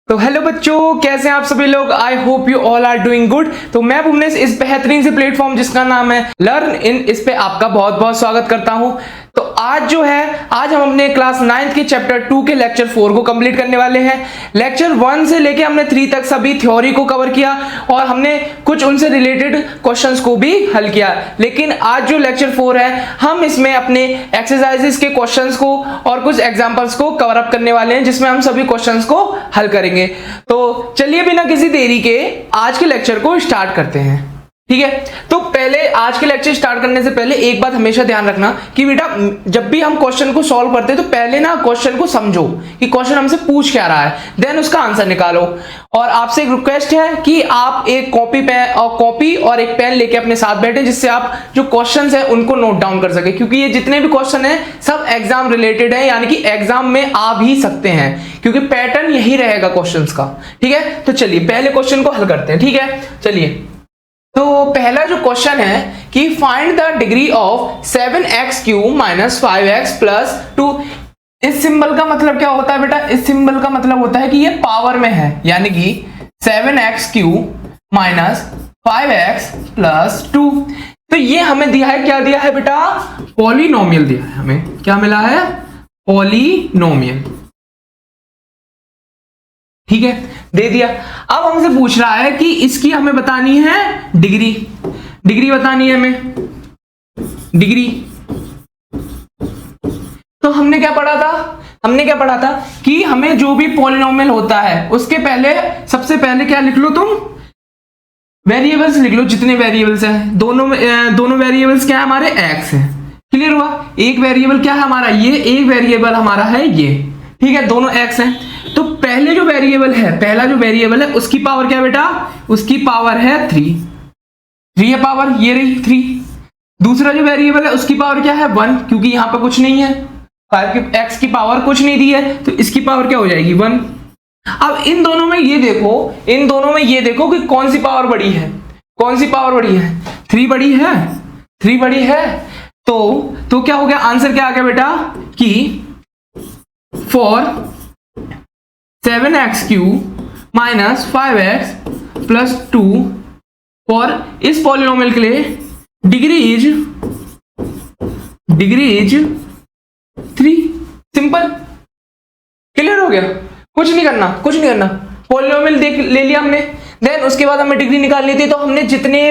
तो हेलो बच्चों, कैसे हैं आप सभी लोग। I hope you all are doing good. तो मैं भुवनेश इस बेहतरीन से प्लेटफॉर्म जिसका नाम है लर्न इन, इस पे आपका बहुत बहुत स्वागत करता हूं। तो आज हम अपने क्लास 9th के चैप्टर 2 के लेक्चर 4 को कंप्लीट करने वाले हैं। लेक्चर 1 से लेके हमने 3 तक सभी थ्योरी को कवर किया और हमने कुछ उनसे रिलेटेड क्वेश्चंस को भी हल किया। लेकिन आज जो लेक्चर 4 है, हम इसमें अपने एक्सरसाइजेस के क्वेश्चंस को और कुछ एग्जांपल्स को कवर अप करने वाले हैं, जिसमें हम सभी क्वेश्चंस को हल करेंगे। तो चलिए बिना किसी देरी के आज के लेक्चर को स्टार्ट करते हैं। ठीक है, तो पहले आज के लेक्चर स्टार्ट करने से पहले एक बात हमेशा ध्यान रखना कि बेटा जब भी हम क्वेश्चन को सॉल्व करते हैं तो पहले ना क्वेश्चन को समझो कि क्वेश्चन हमसे पूछ क्या रहा है, देन उसका आंसर निकालो। और आपसे एक रिक्वेस्ट है कि आप एक कॉपी और एक पेन लेके अपने साथ बैठे, जिससे आप जो क्वेश्चंस है उनको नोट डाउन कर सके, क्योंकि ये जितने भी क्वेश्चन है सब एग्जाम रिलेटेड है, यानी कि एग्जाम में आ भी सकते हैं, क्योंकि पैटर्न यही रहेगा क्वेश्चंस का। ठीक है, तो चलिए पहले क्वेश्चन को हल करते हैं। ठीक है, चलिए। तो पहला जो क्वेश्चन है कि find the degree of 7x³ - 5x + 2। इस सिंबल का मतलब क्या होता है बेटा? इस सिंबल का मतलब होता है कि ये पावर में है, यानी कि 7x³ - 5x + 2। तो ये हमें दिया है, क्या दिया है बेटा? पॉलिनोमियल दिया है हमें। क्या मिला है? पॉलिनोमियल। ठीक है, दे दिया। अब हमसे पूछ रहा है कि इसकी हमें बतानी है डिग्री। डिग्री बतानी है हमें, डिग्री। तो हमने क्या पढ़ा था कि हमें जो भी पॉलिनोमियल होता है उसके पहले सबसे पहले क्या लिख लो तुम? वेरिएबल्स लिख लो, जितने वेरिएबल्स हैं। दोनों वेरिएबल्स क्या है हमारे? एक्स है। क्लियर हुआ? एक वेरिएबल क्या है हमारा? ये। एक वेरिएबल हमारा है ये। ठीक है, दोनों एक्स हैं। तो पहला जो वेरिएबल है उसकी पावर क्या बेटा? उसकी पावर है 3 है पावर, ये रही 3। दूसरा जो वेरिएबल है उसकी पावर क्या है? 1, क्योंकि यहां पर कुछ नहीं है, 5 की एक्स की पावर कुछ नहीं दी है, तो इसकी पावर क्या हो जाएगी? 1। अब इन दोनों में ये देखो कि कौन सी पावर बड़ी है? 3 बड़ी है। 3 बड़ी है। तो क्या हो गया? आंसर क्या आ गया बेटा? कि फॉर 7x³ - 5x + 2 और इस पॉलिनोमियल के लिए डिग्री इज 3। सिंपल। क्लियर हो गया? कुछ नहीं करना। पॉलिनोमियल ले लिया हमने, देन उसके बाद हमें डिग्री निकालनी थी, तो हमने जितने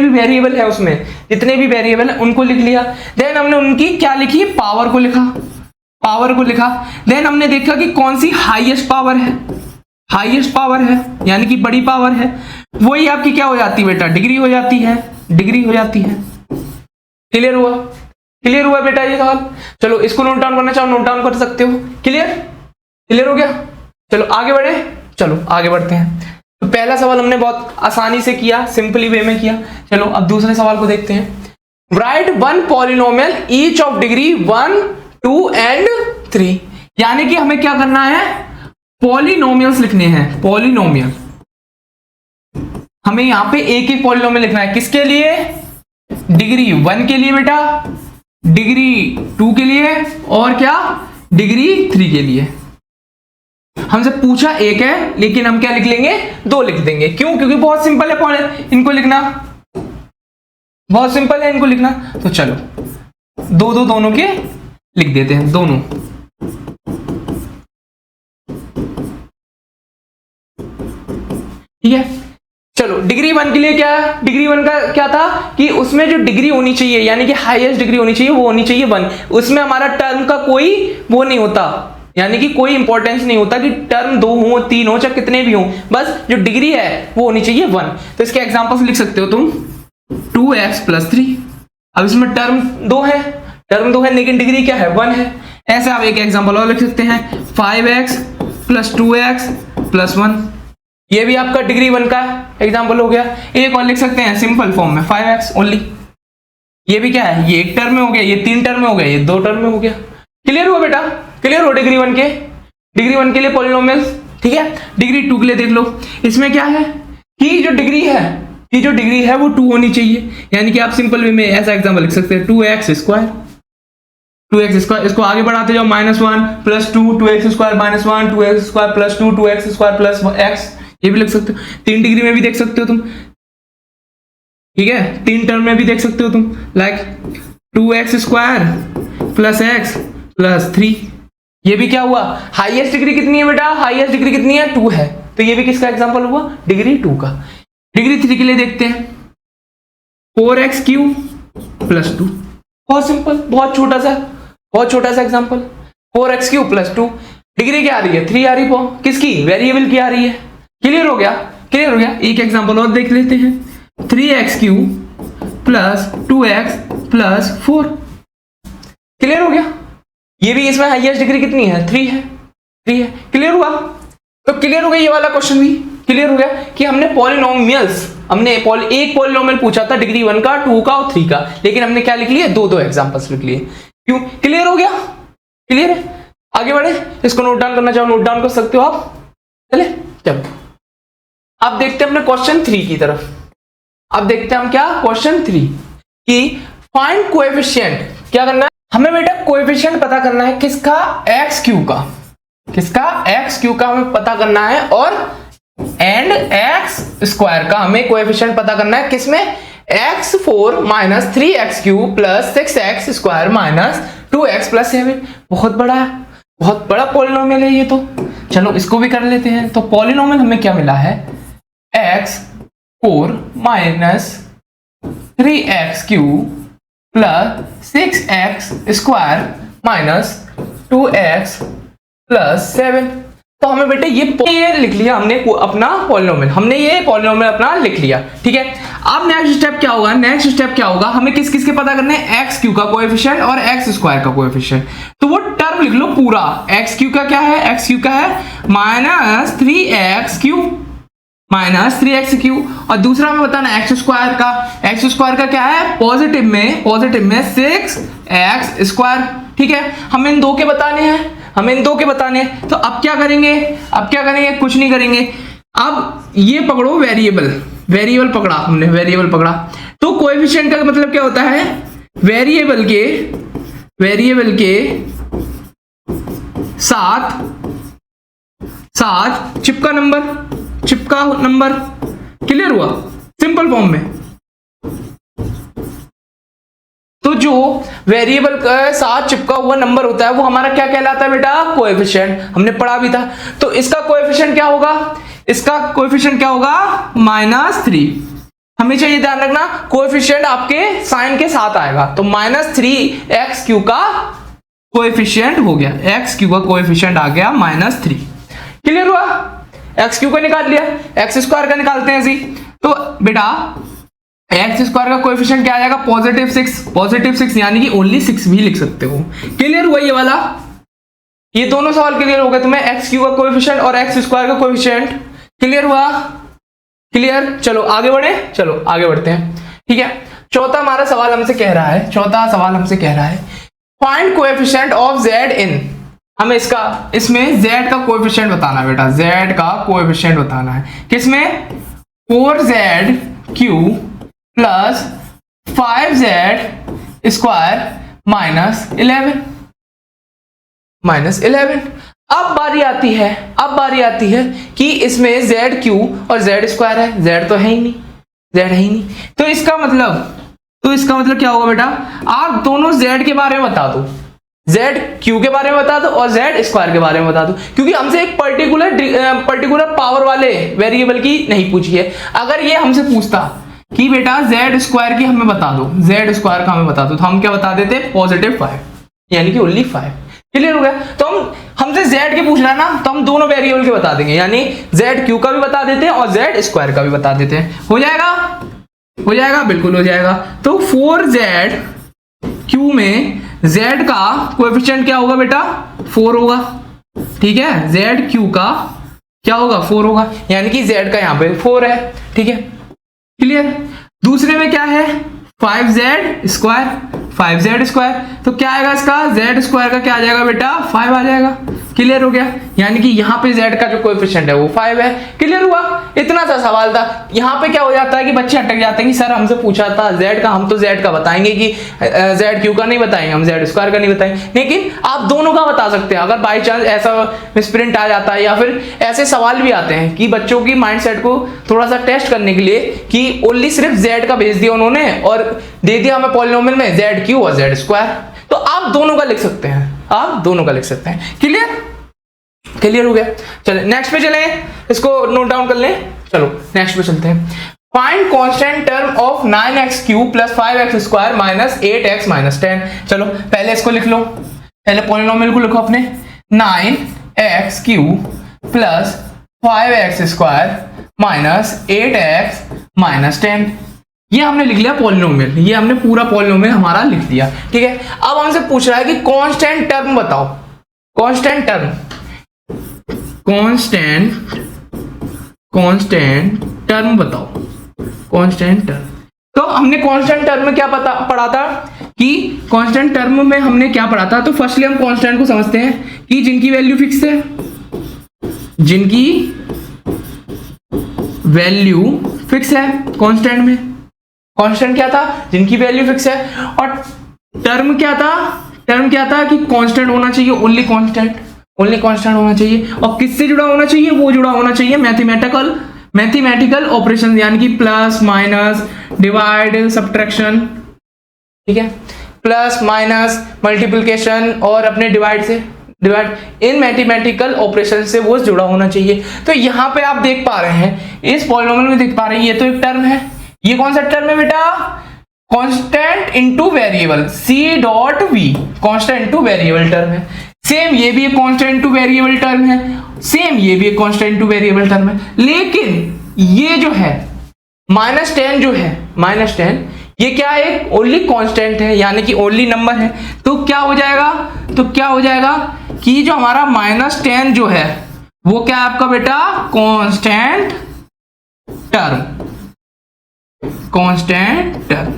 भी वेरिएबल है उसमें उनको लिख लिया। देन हमने उनकी क्या लिखी? पावर को लिखा। देन हमने देखा कि कौन सी हाईएस्ट पावर है, यानी कि बड़ी पावर है, वही आपकी क्या हो जाती है बेटा? डिग्री हो जाती है। क्लियर हुआ बेटा ये सवाल? चलो इसको नोट डाउन करना चाहो, नोट डाउन कर सकते हो। क्लियर हो गया? चलो आगे बढ़ते हैं। तो पहला सवाल हमने बहुत आसानी से किया, सिंपली वे में किया। चलो अब दूसरे सवाल को देखते हैं। Right one polynomial each of degree 1, 2 and 3। यानी कि हमें क्या करना है? पॉलिनोमियल्स लिखने हैं। पॉलिनोमियल हमें यहां पे एक पॉलिनोमियल लिखना है। किसके लिए? डिग्री 1 के लिए बेटा, डिग्री 2 के लिए, और क्या? डिग्री 3 के लिए। हमसे पूछा एक है, लेकिन हम क्या लिख लेंगे? 2 लिख देंगे। क्यों? क्योंकि बहुत सिंपल है इनको लिखना, तो चलो दोनों के लिख देते हैं, दोनों। ठीक है, चलो डिग्री 1 के लिए क्या है? डिग्री 1 का क्या था कि उसमें जो डिग्री होनी चाहिए, यानी कि हाईएस्ट डिग्री होनी चाहिए, वो होनी चाहिए 1। उसमें हमारा टर्म का कोई वो नहीं होता, यानी कि कोई इंपॉर्टेंस नहीं होता कि टर्म 2 हो, 3 हो, चाहे कितने भी हो, बस जो डिग्री है वो होनी चाहिए 1। तो इसके एग्जांपल्स लिख सकते हो तुम, 2x + 3। अब इसमें टर्म 2 है, लेकिन डिग्री क्या है? 1 है। ऐसे आप एक एग्जांपल और लिख सकते हैं, 5x + 2x + 1। ये भी आपका डिग्री 1 का एग्जांपल हो गया। एक और लिख सकते हैं सिंपल फॉर्म में, 5x ओनली। ये भी क्या है? ये एक टर्म में हो गया, ये 3 टर्म में हो गया, ये 2 टर्म में हो गया। क्लियर हुआ बेटा? क्लियर हो डिग्री 1 के लिए पॉलिनोमियल्स? ठीक है, डिग्री 2 के लिए देख लो। इसमें क्या है कि जो डिग्री है वो 2 होनी चाहिए, यानी कि आप सिंपल वे में ऐसा एग्जांपल लिख सकते हैं, 2x²। 2x², इसको आगे बढ़ाते जाओ, -1 + 2 2x² -1 2x² + 2 2x² + x, ये भी लिख सकते हो। 3 डिग्री में भी देख सकते हो तुम, ठीक है, 3 टर्म में भी देख सकते हो तुम, लाइक 2x² + x + 3। ये भी क्या हुआ, हाईएस्ट डिग्री कितनी है बेटा, हाईएस्ट डिग्री कितनी है, 2 है, तो ये भी किसका एग्जांपल हुआ, डिग्री 2 का। डिग्री 3 के लिए देखते हैं, 4x³ + 2, बहुत सिंपल, बहुत छोटा सा एग्जांपल, 4x³ + 2, डिग्री क्या आ रही है, 3 आ रही है, किसकी, वेरिएबल की आ रही है। क्लियर हो गया, क्लियर हो गया। एक एग्जांपल और देख लेते हैं, 3x³ + 2x + 4, क्लियर हो गया। ये भी, इसमें हाईएस्ट डिग्री कितनी है, 3 है, 3 है। क्लियर हुआ, तो क्लियर हो गया, ये वाला क्वेश्चन भी क्लियर हो गया कि हमने पॉलिनोमियल्स, हमने एक पॉलिनोमियल पूछा था डिग्री 1 का, 2 का और 3 का, लेकिन हमने क्या लिख लिया, दो एग्जांपल्स लिख लिए। क्यों, क्लियर हो गया, क्लियर है। आगे बढ़े, इसको नोट डाउन करना चाहो नोट डाउन कर सकते हो आप। चले, चलो अब देखते हैं अपने क्वेश्चन 3 की तरफ। अब देखते हैं हम क्या, क्वेश्चन 3 कि फाइंड कोएफिशिएंट, क्या करना है हमें बेटा, कोएफिशिएंट पता करना है किसका, x³ का, किसका, x³ का हमें पता करना है, और एंड x² का हमें कोएफिशिएंट पता करना है, किसमें, x4 - 3x³ + 6x² - 2x + 7। बहुत बड़ा पॉलिनोमियल है ये तो। चलो इसको भी कर लेते हैं। तो पॉलिनोमियल हमें क्या मिला है, x4 - 3x³ + 6x² - 2x + 7। तो हमें बेटे ये लिख लिया हमने अपना पॉलिनोमियल, हमने ये पॉलिनोमियल अपना लिख लिया, ठीक है। अब नेक्स्ट स्टेप क्या होगा, नेक्स्ट स्टेप क्या होगा, हमें किस किस के पता करने हैं, x³ का कोएफिशिएंट और x² का कोएफिशिएंट। तो वो टर्म लिख लो पूरा, x³ का क्या है, x³ का है -3x³ और दूसरा हमें बताना x² का, x² का क्या है, पॉजिटिव में 6x², ठीक है। हमें इन दो के बताने हैं, तो अब क्या करेंगे, कुछ नहीं करेंगे। अब ये पकड़ो, वेरिएबल पकड़ा हमने, वेरिएबल पकड़ा। तो कोएफिशिएंट का मतलब क्या होता है, वेरिएबल के साथ चिपका नंबर, क्लियर हुआ, सिंपल फॉर्म में। तो जो वेरिएबल के साथ चिपका हुआ नंबर होता है वो हमारा क्या कहलाता है बेटा, कोएफिशिएंट, हमने पढ़ा भी था। तो इसका कोएफिशिएंट क्या होगा, -3। हमेशा ये ध्यान रखना, कोएफिशिएंट आपके साइन के साथ आएगा, तो -3x³ का कोएफिशिएंट हो गया, x³ का कोएफिशिएंट आ गया -3। क्लियर हुआ, x³ का निकाल लिया, x² का निकालते हैं ऐसे। तो बेटा x² का कोएफिशिएंट क्या आ जाएगा, +6, यानी कि ओनली 6 भी लिख सकते हो। क्लियर हुआ ये वाला, ये दोनों सवाल क्लियर हो गए तुम्हें, x³ का कोएफिशिएंट और x² का कोएफिशिएंट। क्लियर हुआ, क्लियर। चलो आगे बढ़ते हैं, ठीक है। चौथा सवाल हमसे कह रहा है फाइंड कोएफिशिएंट ऑफ z इन, हमें इसमें z का कोएफिशिएंट बताना है बेटा, z का कोएफिशिएंट बताना है, किसमें, 4z³ + 5z² - 11। अब बारी आती है कि इसमें zq और z² है, z तो है ही नहीं, तो इसका मतलब क्या होगा बेटा, आप दोनों z के बारे में बता दो, zq के बारे में बता दो और z² के बारे में बता दो, क्योंकि हमसे एक पर्टिकुलर पावर वाले वेरिएबल की नहीं पूछी है। अगर ये हमसे पूछता कि बेटा z² की हमें बता दो, z² का हमें बता दो, तो हम क्या बता देते, +5, यानी कि ओनली 5। क्लियर हो गया। तो हमसे z के पूछ रहा है ना, तो हम दोनों वेरिएबल के बता देंगे, यानी zq का भी बता देते हैं और z² का भी बता देते हैं। हो जाएगा, बिल्कुल हो जाएगा। तो 4zq में z का कोएफिशिएंट क्या होगा बेटा, 4 होगा, ठीक है। zq का क्या होगा, 4 होगा, यानी कि z का यहाँ पे 4 है, ठीक है, क्लियर। दूसरे में क्या है, 5z², तो क्या आएगा इसका, z² का क्या आ जाएगा बेटा, 5 आ जाएगा, क्लियर हो गया, यानी कि यहाँ पे z का जो कोएफिशिएंट है वो 5 है। क्लियर हुआ, इतना सा सवाल था। यहाँ पे क्या हो जाता है कि बच्चे अटक जाते हैं कि सर हमसे पूछा था z का, हम तो z का बताएंगे कि z क्यू का नहीं बताएंगे, हम z स्क्वायर का नहीं बताएंगे। लेकिन आप दोनों का बता सकते हैं अगर बाई चांस ऐसा मिसप्रिंट आ जाता है, या फिर ऐसे सवाल भी आते हैं कि बच्चों की माइंडसेट को थोड़ा सा टेस्ट करने के लिए कि ओनली सिर्फ z का भेज दिया उन्होंने और दे दिया हमें पॉलिनोमियल में z क्यू और z स्क्वायर, तो आप दोनों का लिख सकते हैं, आप दोनों का लिख सकते हैं। क्लियर, क्लियर हो गया। चले नेक्स्ट पे चले, इसको नोट डाउन कर लें। चलो नेक्स्ट पे चलते हैं। Find constant term of 9x cube plus 5x square minus 8x minus 10। चलो पहले इसको लिख लो, पहले पॉलिनोमियल को लिखो अपने, 9x cube plus 5x square minus 8x minus 10। ये हमने लिख लिया पॉलिनोमियल, ये हमने पूरा पॉलिनोमियल हमारा लिख दिया। ठीक है, अब हमसे पूछ रहा है कि कांस्टेंट टर्म बताओ, कांस्टेंट टर्म, कांस्टेंट टर्म बताओ, कांस्टेंट टर्म। तो हमने कांस्टेंट टर्म में क्या पढ़ा था कि कांस्टेंट टर्म में हमने क्या पढ़ा था। तो फर्स्टली हम कांस्टेंट को समझते हैं कि जिनकी वैल्यू फिक्स है, जिनकी वैल्यू फिक्स है कांस्टेंट में। कांस्टेंट क्या था, जिनकी वैल्यू फिक्स है। और टर्म क्या था, टर्म क्या था कि कांस्टेंट होना चाहिए, ओनली कांस्टेंट, ओनली कांस्टेंट होना चाहिए। और किससे जुड़ा होना चाहिए, वो जुड़ा होना चाहिए मैथमेटिकल ऑपरेशन, यानी कि प्लस माइनस डिवाइड सब्ट्रैक्शन, ठीक है, प्लस माइनस मल्टीप्लिकेशन और अपने डिवाइड से, डिवाइड इन मैथमेटिकल ऑपरेशन से वो जुड़ा होना चाहिए। तो यहाँ पे आप देख पा रहे हैं, इस पॉलिनोमियल में देख पा रहे हैं, ये तो एक टर्म है। ये कौन सा टर्म है बेटा, constant into variable, c dot v, constant into variable term है। सेम ये भी एक कांस्टेंट इनटू वेरिएबल टर्म है, सेम ये भी एक कांस्टेंट इनटू वेरिएबल टर्म है। लेकिन ये जो है -10 जो है, -10 ये क्या है, ओनली कांस्टेंट है, यानी कि ओनली नंबर है। तो क्या हो जाएगा, तो क्या हो जाएगा कि जो हमारा -10 जो है वो क्या है आपका बेटा, constant term, constant term.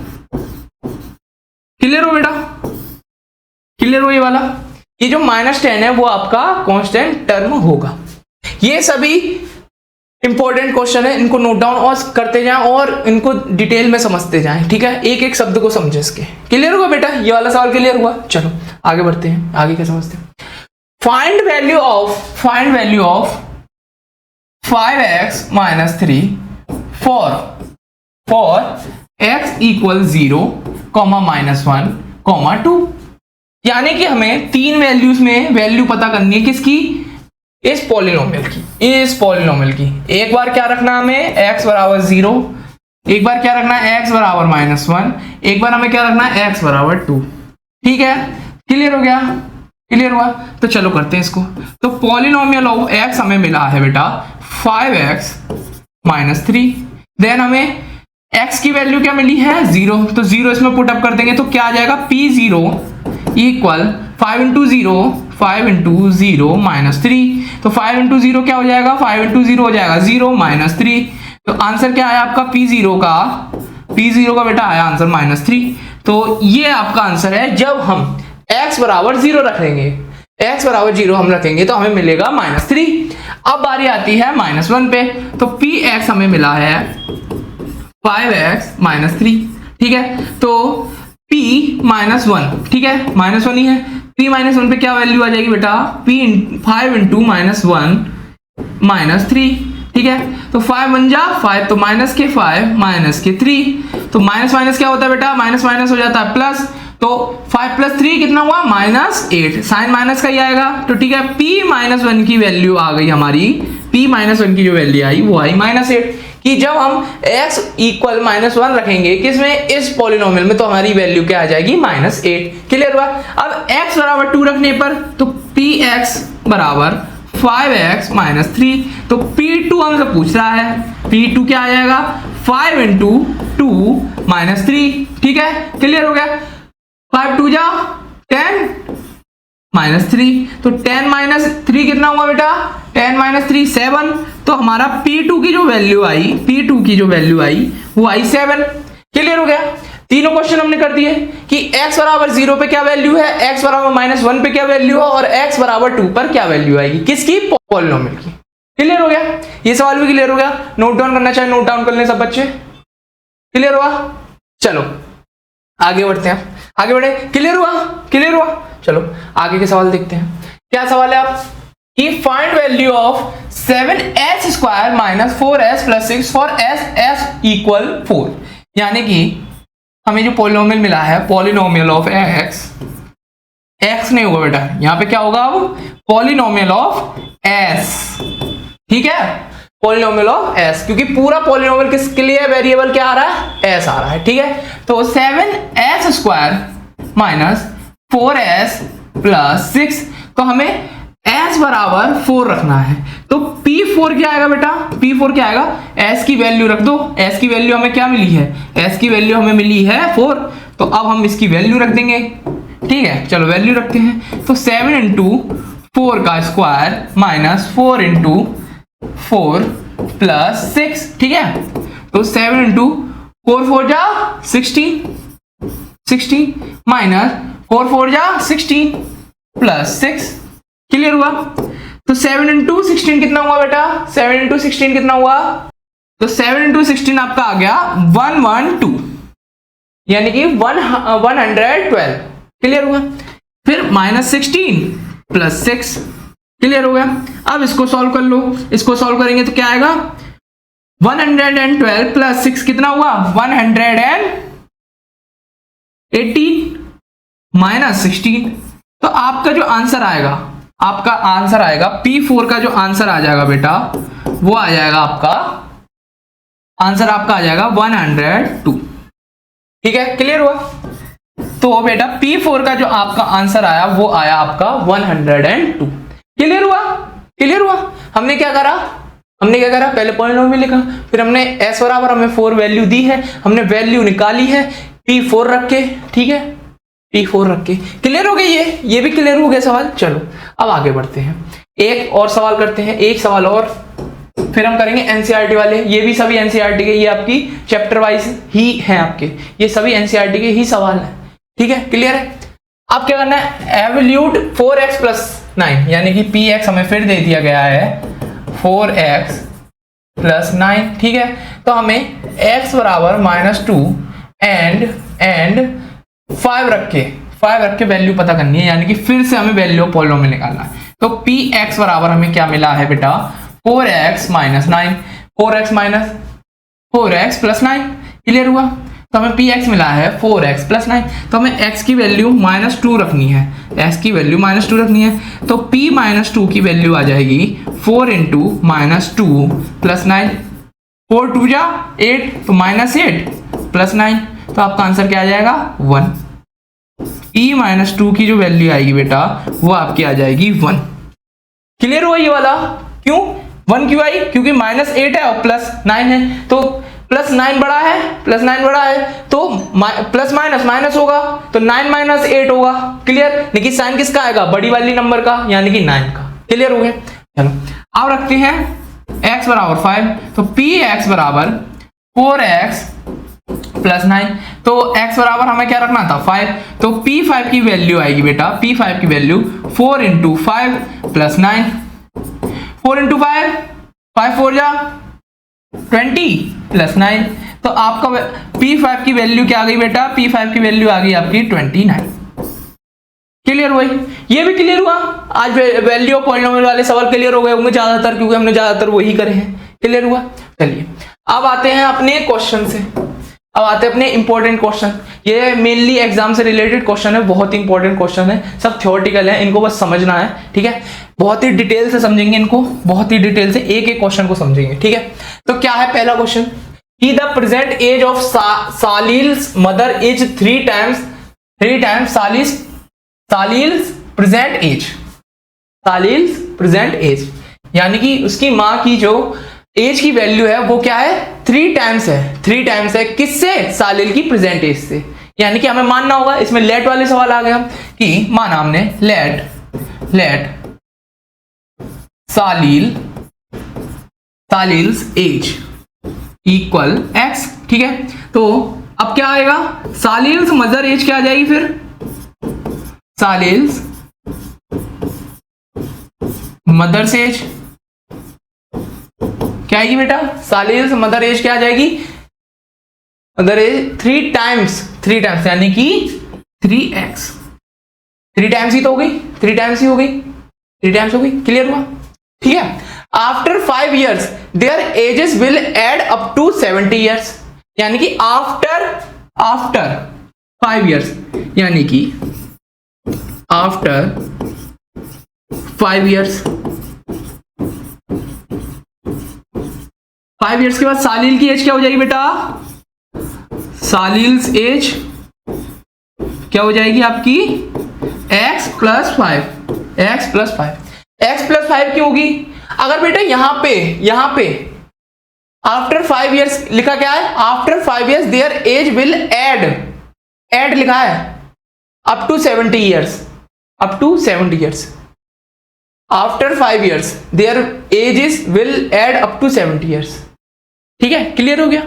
Clear हो बेटा, क्लियर हो ये वाला, ये जो -10 है वो आपका कांस्टेंट टर्म होगा। ये सभी इंपॉर्टेंट क्वेश्चन है, इनको नोट डाउन और करते जाएं और इनको डिटेल में समझते जाएं। ठीक है, एक एक शब्द को समझे इसके। क्लियर हुआ बेटा, ये वाला सवाल क्लियर हुआ। चलो आगे बढ़ते हैं, आगे क्या समझते हैं। Find value of 5x minus 3 for x equal 0, -1, 2। यानी कि हमें तीन वैल्यूज में वैल्यू पता करनी है, किसकी, इस पॉलिनोमियल की, इस पॉलिनोमियल की। एक बार क्या रखना है हमें, x बराबर 0, एक बार क्या रखना है x बराबर -1, एक बार हमें क्या रखना है x बराबर 2। ठीक है, क्लियर हो गया, क्लियर हुआ। तो चलो करते हैं इसको। तो पॉलिनोमियल ऑफ x हमें मिला है बेटा 5x माइनस 3, देन हमें x की वैल्यू क्या मिली है, 0। तो 0 इसमें पुट अप कर देंगे तो क्या आ जाएगा, P0 इक्वल 5 इंटू 0 माइनस 3। तो 5 इंटू 0 क्या हो जाएगा, 5 इंटू 0 हो जाएगा 0 माइनस 3। तो आंसर क्या आया आपका, P0 का बेटा आया आंसर -3। तो ये आपका आंसर है। जब हम x बराबर 0 रखेंगे, x बराबर 0 हम रखेंगे तो हमें मिलेगा -3। अब बारी आती है -1 पे। तो Px हमें मिला है 5x माइनस 3। ठीक है, तो P -1, ठीक है, -1 ही है। P -1 पे क्या वैल्यू आ जाएगी बेटा, 5 इंटू -1 -3। ठीक है, तो 5 बन जा 5, तो माइनस के 5 माइनस के 3। तो माइनस माइनस क्या होता है बेटा, माइनस माइनस हो जाता है प्लस। तो 5 + 3 कितना हुआ, -8। साइन माइनस का ही आएगा। तो ठीक है, P -1 की वैल्यू आ गई हमारी, P -1 की जो वैल्यू आई वो आई -8। कि जब हम x इक्वल -1 रखेंगे किसमें, इस पॉलिनोमियल में, तो हमारी वैल्यू क्या आ जाएगी, -8। क्लियर हुआ। अब x बराबर 2 रखने पर तो Px बराबर 5x माइनस 3। तो P2 हमसे पूछ रहा है, P2 क्या आ जाएगा, 5 इंटू 2 माइनस 3। ठीक है, क्लियर हो गया। 5 2 जा 10 -3। तो 10 - 3 कितना हुआ बेटा, 10 - 3 7। तो हमारा P2 की जो वैल्यू आई, P2 की जो वैल्यू आई वो आई 7। क्लियर हो गया। तीनों क्वेश्चन हमने कर दिए कि x बराबर 0 पे क्या वैल्यू है, x बराबर -1 पे क्या वैल्यू है और x बराबर 2 पर क्या वैल्यू आएगी, किसकी, पॉलिनोमियल की। क्लियर हो गया, ये सवाल भी क्लियर हो गया। नोट डाउन करना चाहे नोट डाउन कर लें सब बच्चे। क्लियर हुआ, चलो आगे बढ़ते हैं, आगे बढ़े। क्लियर हुआ, क्लियर हुआ, चलो आगे के सवाल देखते हैं। क्या सवाल है आप कि find value of 7s square minus 4s plus 6 for s equal 4। यानी कि हमें जो पॉलिनोमियल मिला है, पॉलिनोमियल ऑफ x नहीं होगा बेटा, यहां पे क्या होगा अब, पॉलिनोमियल ऑफ s। ठीक है, पॉलिनोमियल ऑफ s, क्योंकि पूरा पॉलिनोमियल किसके लिए वेरिएबल क्या आ रहा है, s आ रहा है। ठीक है, तो 7s square minus 4s plus 6, तो हमें s बराबर 4 रखना है। तो p4 क्या आएगा बेटा, p4 क्या आएगा, s की वैल्यू रख दो। s की वैल्यू हमें क्या मिली है, s की वैल्यू हमें मिली है 4, तो अब हम इसकी वैल्यू रख देंगे। ठीक है, चलो वैल्यू रखते हैं। तो 7 इंटू 4 का स्क्वायर माइनस 4 इंटू 4 प्लस 6। ठीक है, तो 7 इंटू 4 जा 16 माइनस 4 जा 16 प्लस 6। क्लियर हुआ, तो 7 इंटू 16 कितना हुआ बेटा, 7 इंटू 16 कितना हुआ, तो 7 इंटू 16 आपका आ गया 112, यानी कि 112। क्लियर हुआ, फिर माइनस 16 प्लस 6। क्लियर हो गया, अब इसको सॉल्व कर लो। इसको सॉल्व करेंगे तो क्या आएगा, 112 प्लस 6 कितना हुआ, 118 माइनस 16। तो आपका जो आंसर आएगा, आपका आंसर आएगा P4 का जो आंसर आ जाएगा बेटा, वो आ जाएगा आपका आंसर, आपका आ जाएगा 102। ठीक है, क्लियर हुआ, तो बेटा P4 का जो आपका आंसर आया वो आया आपका 102। क्लियर हुआ, क्लियर हुआ। हमने क्या करा, हमने क्या करा, पहले पॉलिनोमियल लिखा, फिर हमने s बराबर हमें 4 वैल्यू दी है, हमने वैल्यू निकाली है P4 रख के। ठीक है, P4 रख के। क्लियर हो गई, ये भी क्लियर हो गया सवाल। चलो अब आगे बढ़ते हैं, एक और सवाल करते हैं, एक सवाल और, फिर हम करेंगे एनसीईआरटी वाले। ये भी सभी एनसीईआरटी के, ये आपकी चैप्टर वाइज ही हैं आपके, ये सभी एनसीईआरटी के ही सवाल हैं। ठीक है, क्लियर है। अब क्या करना है, एवल्यूट 4x प्लस 9, यानी कि px हमें फिर दे दिया गया है 4x प्लस 9। ठीक है, तो हमें x बराबर -2 एंड 5 रख के वैल्यू पता करनी है, यानी कि फिर से हमें वैल्यू ऑफ पॉलिनोमियल निकालना है। तो px बराबर हमें क्या मिला है बेटा, 4x minus 9, 4x plus 9। Clear हुआ, तो हमें px मिला है 4x प्लस 9, तो हमें x की वैल्यू -2 रखनी है, x की वैल्यू -2 रखनी है। तो p -2 की वैल्यू आ जाएगी 4 इंटू -2 प्लस 9, 4 2 जा 8, तो -8 प्लस 9, तो आपका आंसर क्या आ जाएगा 1। p -2 की जो वैल्यू आएगी बेटा वो आपकी आ जाएगी 1। क्लियर हुआ ये वाला, क्यों 1 क्यों आई, क्योंकि -8 है और प्लस 9 है, तो प्लस 9 बड़ा है, प्लस 9 बड़ा है, तो प्लस माइनस माइनस होगा, तो 9 माइनस 8 होगा। क्लियर, लेकिन साइन किसका आएगा, बड़ी वाली नंबर का, यानी कि 9 का। क्लियर हो गया, चलो अब रखते हैं x बराबर 5, तो px बराबर 4x प्लस 9, तो x बराबर हमें क्या रखना था 5, तो p5 की वैल्यू आएगी बेटा, p5 की वैल्यू 4 इंटू 5 प्लस 9, 4 इंटू 5, 5 4 जा 20 प्लस 9, तो आपका p5 की वैल्यू क्या आ गई बेटा, p5 की वैल्यू आ गई आपकी 29। क्लियर हुआ, ये भी क्लियर हुआ। आज वैल्यू ऑफ पॉलिनोमियल वाले सवाल क्लियर हो गए होंगे ज्यादातर, क्योंकि हमने ज्यादातर वही करे हैं। क्लियर हुआ, चलिए अब आते हैं अपने क्वेश्चन से, अब आते हैं अपने इंपॉर्टेंट क्वेश्चन। ये मेनली एग्जाम से रिलेटेड क्वेश्चन है, बहुत ही इंपॉर्टेंट क्वेश्चन है, सब थ्योरेटिकल है, इनको बस समझना है। ठीक है, बहुत ही डिटेल से समझेंगे इनको, बहुत ही डिटेल से एक एक क्वेश्चन को समझेंगे। ठीक है, तो क्या है पहला क्वेश्चन, कि the present age of Salil's mother is 3 times Salil's present age, Salil's present age, यानी कि उसकी माँ की जो एज की वैल्यू है वो क्या है, 3 टाइम्स है, 3 टाइम्स है, किससे, सालिल की प्रेजेंट एज से। यानी कि हमें मानना होगा, इसमें लेट वाले सवाल आ गया कि माना हमने लेट सालिल्स एज इक्वल x। ठीक है, तो अब क्या आएगा, सालिल्स मदर एज क्या आ जाएगी फिर, सालिल्स मदर्स एज क्या आएगी बेटा, सालिल्स मदर एज क्या आ जाएगी, मदर एज 3 टाइम्स यानी कि 3x, 3 टाइम्स ही तो हो गई, 3 टाइम्स ही हो गई, 3 टाइम्स हो गई, क्लियर हुआ, ठीक है। After 5 years there ages will add up to 70 years, यानी कि आफ्टर 5 years, यानी कि आफ्टर 5 years, 5 years के बाद सालिल की एज क्या हो जाएगी बेटा, सालिल्स एज क्या हो जाएगी आपकी x + 5, x + 5 की होगी। अगर बेटा यहां पे आफ्टर 5 years लिखा क्या है, after 5 years there age will add लिखा है up to 70 years, after 5 years there ages will add up to 70 years, ठीक है, क्लियर हो गया।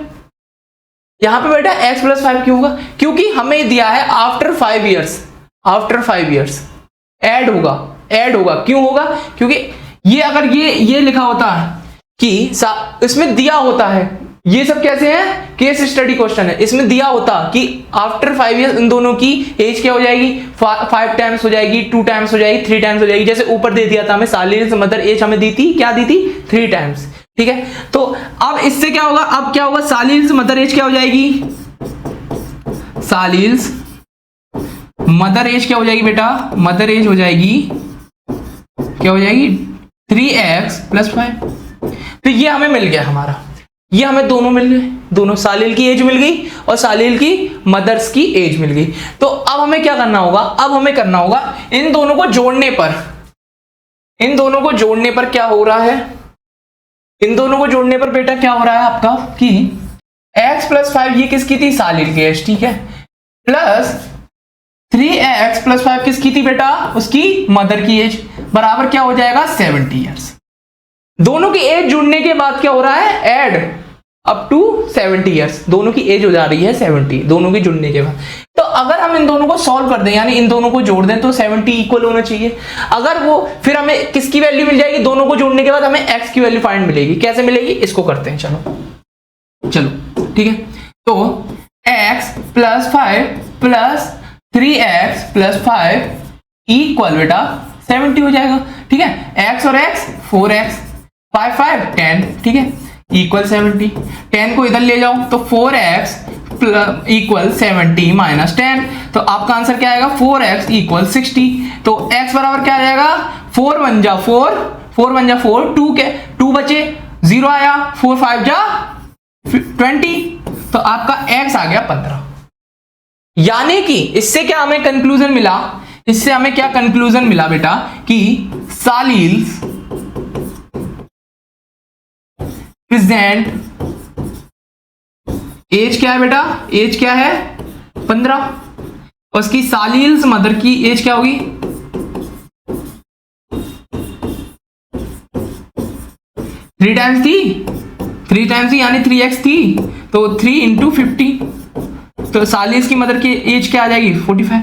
यहां पे बेटा x + 5 क्यों होगा, क्योंकि हमें दिया है आफ्टर 5 years ऐड होगा, क्यों होगा, क्योंकि ये अगर ये लिखा होता है कि इसमें दिया होता है, ये सब कैसे है, केस स्टडी क्वेश्चन है, इसमें दिया होता कि आफ्टर 5 years इन दोनों की एज क्या हो जाएगी, 5 टाइम्स हो जाएगी, 2 टाइम्स हो जाएगी, 3 टाइम्स हो जाएगी, जैसे ऊपर दे दिया था हमें, सालिल्स मदर एज हमें दी थी, क्या दी थी, 3 टाइम्स, ठीक है। तो अब इससे क्या होगा, अब क्या होगा, सालिल्स मदर एज क्या हो जाएगी, सालिल्स मदर एज क्या हो जाएगी बेटा, मदर एज हो जाएगी, क्या हो जाएगी, 3x + 5। तो ये हमें मिल गया, हमारा ये हमें दोनों मिल गए, दोनों सालिल की एज मिल गई और सालिल की मदर्स की एज मिल गई। तो अब हमें क्या करना होगा, अब हमें करना होगा इन दोनों को जोड़ने पर क्या हो रहा है, इन दोनों को जोड़ने पर बेटा क्या हो रहा है आपका कि x + 5 ये किसकी थी, सालिल की एज, ठीक है, प्लस 3x + 5 किसकी थी बेटा, उसकी मदर की एज, बराबर क्या हो जाएगा 70 years। दोनों की एज जुड़ने के बाद क्या हो रहा है, ऐड अप टू 70 years, दोनों की एज हो जा रही है 70, दोनों की जुड़ने के बाद। तो अगर हम इन दोनों को सॉल्व कर दें, यानी इन दोनों को जोड़ दें, तो 70 इक्वल होना चाहिए। अगर वो फिर हमें किसकी वैल्यू मिल जाएगी, दोनों को जोड़ने के बाद हमें x की वैल्यू फाइंड मिलेगी, कैसे मिलेगी, इसको करते हैं, चलो ठीक है। तो x + 5 + 3x + 5 इक्वल बेटा 70 हो जाएगा, ठीक है, x और x 4x, 5 5 10, ठीक है, इक्वल 70, 10 को इधर ले जाओ तो 4x इक्वल 70 - 10, तो आपका आंसर क्या आएगा, 4x इक्वल 60। तो x बराबर क्या आ जाएगा, 4 × 1 = 4, 4 × 1 = 4, 2 बचे, 0 आया, 4 × 5 = 20, तो आपका x आ गया 15। यानी कि इससे क्या हमें कंक्लूजन मिला, इससे हमें क्या कंक्लूजन मिला बेटा कि सालिल्स प्रेजेंट एज क्या है बेटा, एज क्या है 15, और उसकी सालिल्स मदर की एज क्या होगी, 3 टाइम्स थी, यानी 3x थी, तो 3 × 50, तो सालिल्स की मदर की एज क्या आ जाएगी 45।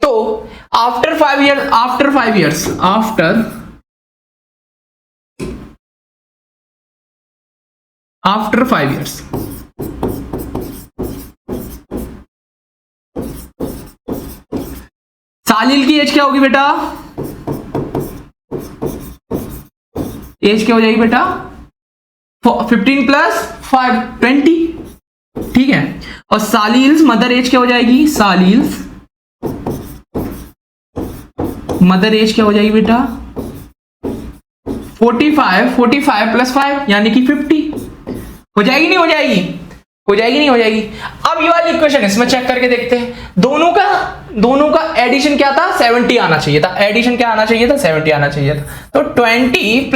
तो आफ्टर 5 years सालिल की एज क्या होगी बेटा, एज क्या हो जाएगी बेटा 15 + 5 20, ठीक है, और सालिल्स मदर एज क्या हो जाएगी, सालिल्स मदर एज क्या हो जाएगी बेटा 45 + 5 यानी कि 50, हो जाएगी नहीं हो जाएगी। अब ये वाली इक्वेशन इसमें चेक करके देखते हैं, दोनों का एडिशन क्या था, 70 आना चाहिए था, एडिशन क्या आना चाहिए था, 70 आना चाहिए था। तो 20 +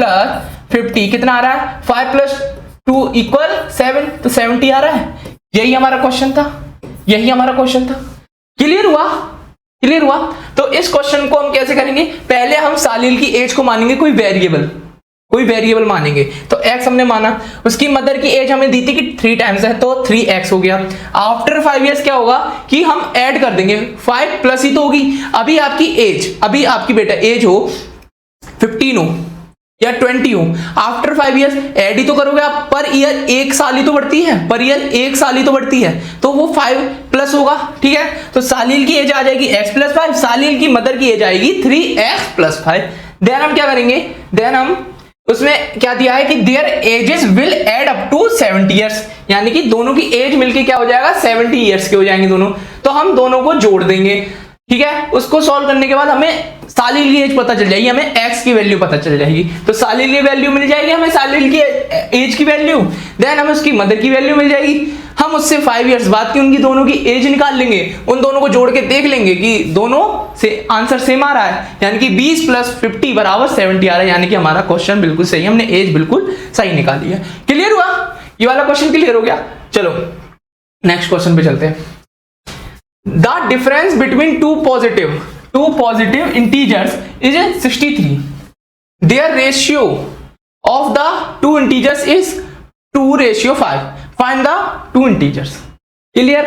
50 कितना आ रहा है, 5 + 2 = 7, तो 70 आ रहा है। यही हमारा क्वेश्चन था, क्लियर हुआ। तो इस क्वेश्चन को हम कैसे करेंगे, पहले हम सालिल की एज को मानेंगे कोई कोई वेरिएबल मानेंगे। तो x हमने माना, उसकी मदर की एज हमें दी थी कि 3 टाइम्स है तो 3x हो गया। आफ्टर 5 इयर्स क्या होगा कि हम ऐड कर देंगे, 5 प्लस ही तो होगी। अभी आपकी एज, अभी आपकी बेटा एज हो 15 हो या 20 हो, आफ्टर 5 इयर्स ऐड ही तो करोगे आप, पर ईयर 1 साल ही तो बढ़ती है, पर ईयर 1 साल ही तो बढ़ती है, तो वो 5 प्लस होगा। ठीक है, तो सालिल की एज आ जाएगी x प्लस 5, सालिल की मदर की एज आएगी 3x प्लस 5। देन हम क्या करेंगे, देन हम उसमें क्या दिया है कि there ages will add up to 70 years, यानी कि दोनों की एज मिलके क्या हो जाएगा 70 इयर्स के हो जाएंगे दोनों। तो हम दोनों को जोड़ देंगे। ठीक है, उसको सॉल्व करने के बाद हमें सालिल की एज पता चल जाएगी, हमें x की वैल्यू पता चल जाएगी। तो सालिल की वैल्यू मिल जाएगी हमें, सालिल की एज की वैल्यू, देन हमें उसकी मदर की वैल्यू मिल जाएगी। हम उससे 5 इयर्स बाद की उनकी दोनों की एज निकाल लेंगे, उन दोनों को जोड़ के देख लेंगे कि दोनों से आंसर सेम आ रहा है, यानी कि 20 प्लस 50 बराबर 70 आ रहा है, यानी कि हमारा क्वेश्चन बिल्कुल सही है, हमने एज बिल्कुल सही निकाली है। क्लियर हुआ, ये वाला क्वेश्चन क्लियर हो गया। चलो नेक्स्ट क्वेश्चन पे चलते हैं। The difference between two positive integers is 63. Their ratio of the two integers is 2:5. Find the two integers. Clear?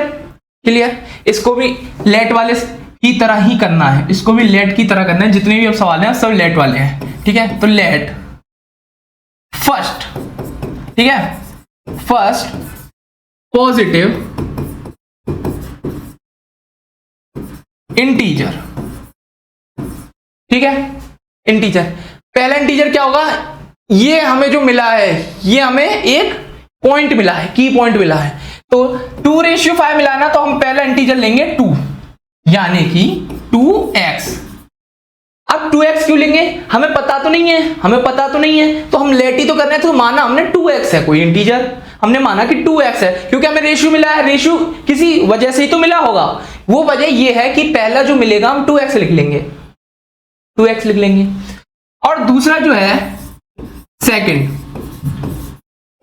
इसको भी लेट वाले की तरह ही करना है, इसको भी लेट की तरह करना है। जितने भी अब सवाल हैं सब लेट वाले हैं। ठीक है, तो लेट फर्स्ट, ठीक है, फर्स्ट पॉजिटिव इंटीजर। ठीक है, इंटीजर, पहला इंटीजर क्या होगा, ये हमें जो मिला है, ये हमें एक पॉइंट मिला है, की पॉइंट मिला है, तो 2:5 मिला ना, तो हम पहला इंटीजर लेंगे 2, यानी कि 2x। अब 2x क्यों लेंगे, हमें पता तो नहीं है, तो हम लेट ही तो कर रहे हैं, तो माना हमने 2x है, कोई इंटीजर हमने माना कि 2x है, क्योंकि हमें रेशियो मिला है, रेशियो किसी वजह से ही तो मिला होगा। वो वजह ये है कि पहला जो मिलेगा हम 2x लिख लेंगे, और दूसरा जो है सेकंड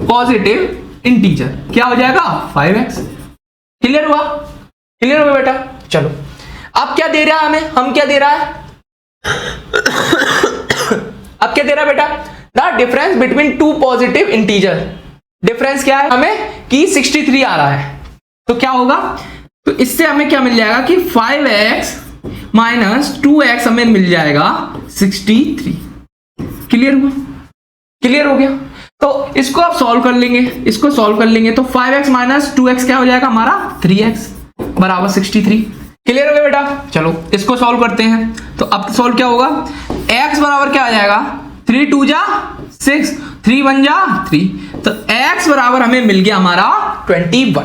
पॉजिटिव इंटीजर क्या हो जाएगा 5x। क्लियर हुआ बेटा। चलो अब क्या दे रहा है हमें, हम क्या दे रहा है अब क्या दे रहा है बेटा, the difference between two positive integer. Difference क्या है हमें कि 63 आ रहा है, तो क्या होगा, तो इससे हमें क्या मिल जाएगा कि 5x माइनस 2x हमें मिल जाएगा 63। क्लियर हो गया। तो इसको आप सॉल्व कर लेंगे, तो 5x माइनस 2x क्या हो जाएगा हमारा 3x बराबर 63। क्लियर हो गया बेटा। चलो इसको सॉल्व करते हैं, तो अब सॉल्व क्या होगा, x बराबर क्या आ जाएगा 3 2 जा 6, 3 1 जा 3, तो x बराबर हमें मिल गया हमारा 21,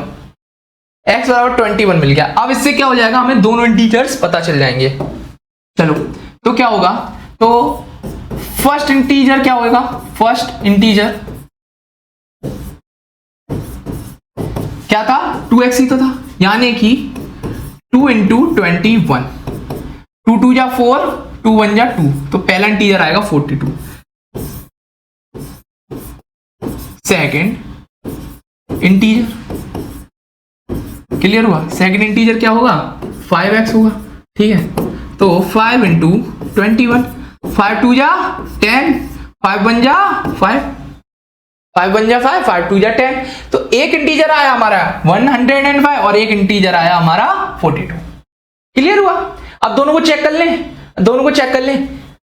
x बराबर 21 मिल गया। अब इससे क्या हो जाएगा, हमें दोनों इंटीजर्स पता चल जाएंगे। चलो तो क्या होगा, तो फर्स्ट इंटीजर क्या होगा, फर्स्ट इंटीजर क्या था 2x ही तो था, यानी कि 2 × 21, 2 2 जा 4, 2 1 जा 2, तो पहला इंटीजर आएगा 42। सेकंड इंटीजर, क्लियर हुआ, सेकंड इंटीजर क्या होगा 5x होगा। ठीक है, तो 5 × 21, 5 2 जा 10, 5 1 जा 5, 5 1 जा 5, 5 2 जा 10, तो एक इंटीजर आया हमारा 105 और एक इंटीजर आया हमारा 42। क्लियर हुआ। अब दोनों को चेक कर लें,